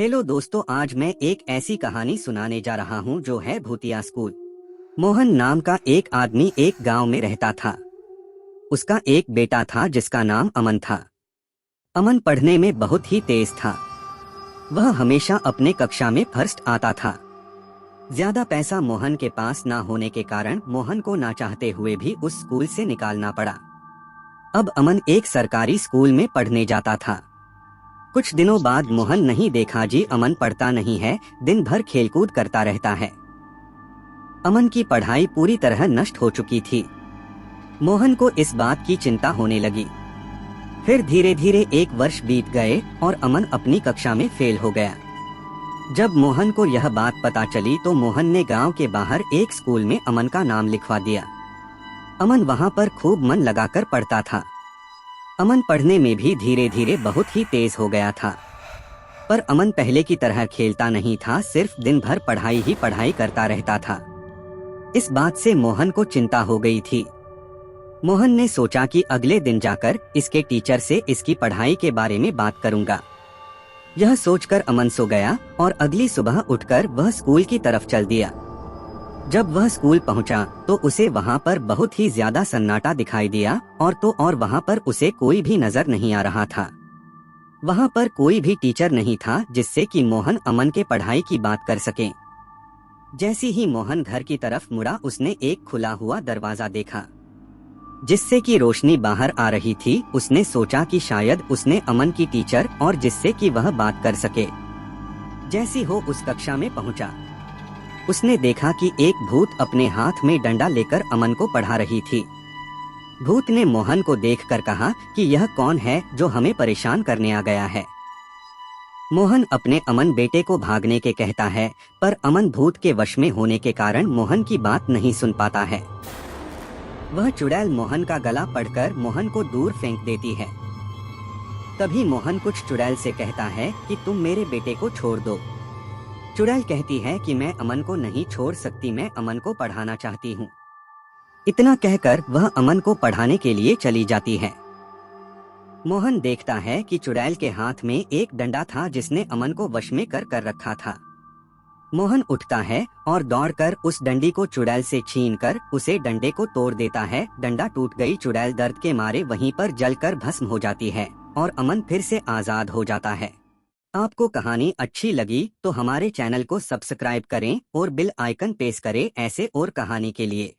Hello दोस्तों, आज मैं एक ऐसी कहानी सुनाने जा रहा हूँ जो है भूतिया स्कूल। मोहन नाम का एक आदमी एक गांव में रहता था। उसका एक बेटा था जिसका नाम अमन था। अमन पढ़ने में बहुत ही तेज था। वह हमेशा अपने कक्षा में फर्स्ट आता था। ज्यादा पैसा मोहन के पास ना होने के कारण मोहन को ना चाहते हुए भी उस स्कूल से निकालना पड़ा। अब अमन एक सरकारी स्कूल में पढ़ने जाता था। कुछ दिनों बाद मोहन नहीं देखा जी अमन पढ़ता नहीं है, दिन भर खेलकूद करता रहता है। अमन की पढ़ाई पूरी तरह नष्ट हो चुकी थी। मोहन को इस बात की चिंता होने लगी। फिर धीरे धीरे एक वर्ष बीत गए और अमन अपनी कक्षा में फेल हो गया। जब मोहन को यह बात पता चली तो मोहन ने गांव के बाहर एक स्कूल में अमन का नाम लिखवा दिया। अमन वहां पर खूब मन लगाकर पढ़ता था। अमन पढ़ने में भी धीरे धीरे बहुत ही तेज हो गया था। पर अमन पहले की तरह खेलता नहीं था, सिर्फ दिन भर पढ़ाई ही पढ़ाई करता रहता था। इस बात से मोहन को चिंता हो गई थी। मोहन ने सोचा कि अगले दिन जाकर इसके टीचर से इसकी पढ़ाई के बारे में बात करूंगा। यह सोचकर अमन सो गया और अगली सुबह उठकर वह स्कूल की तरफ चल दिया। जब वह स्कूल पहुंचा तो उसे वहां पर बहुत ही ज्यादा सन्नाटा दिखाई दिया और वहां पर उसे कोई भी नजर नहीं आ रहा था। वहां पर कोई भी टीचर नहीं था जिससे कि मोहन अमन के पढ़ाई की बात कर सके। जैसे ही मोहन घर की तरफ मुड़ा उसने एक खुला हुआ दरवाजा देखा जिससे कि रोशनी बाहर आ रही थी। उसने सोचा कि शायद उसने अमन की टीचर और जिससे कि वह बात कर सके। जैसी हो उस कक्षा में पहुंचा, उसने देखा कि एक भूत अपने हाथ में डंडा लेकर अमन को पढ़ा रही थी। भूत ने मोहन को देखकर कहा कि यह कौन है जो हमें परेशान करने आ गया है। मोहन अपने अमन बेटे को भागने के कहता है, पर अमन भूत के वश में होने के कारण मोहन की बात नहीं सुन पाता है। वह चुड़ैल मोहन का गला पकड़कर मोहन को दूर फेंक देती है। तभी मोहन कुछ चुड़ैल से कहता है कि तुम मेरे बेटे को छोड़ दो। चुड़ैल कहती है कि मैं अमन को नहीं छोड़ सकती, मैं अमन को पढ़ाना चाहती हूँ। इतना कहकर वह अमन को पढ़ाने के लिए चली जाती है। मोहन देखता है कि चुड़ैल के हाथ में एक डंडा था जिसने अमन को वश में कर रखा था। मोहन उठता है और दौड़कर उस डंडी को चुड़ैल से छीनकर उसे डंडे को तोड़ देता है। डंडा टूट गई। चुड़ैल दर्द के मारे वहीं पर जलकर भस्म हो जाती है और अमन फिर से आजाद हो जाता है। आपको कहानी अच्छी लगी तो हमारे चैनल को सब्सक्राइब करें और बेल आइकन प्रेस करें ऐसे और कहानी के लिए।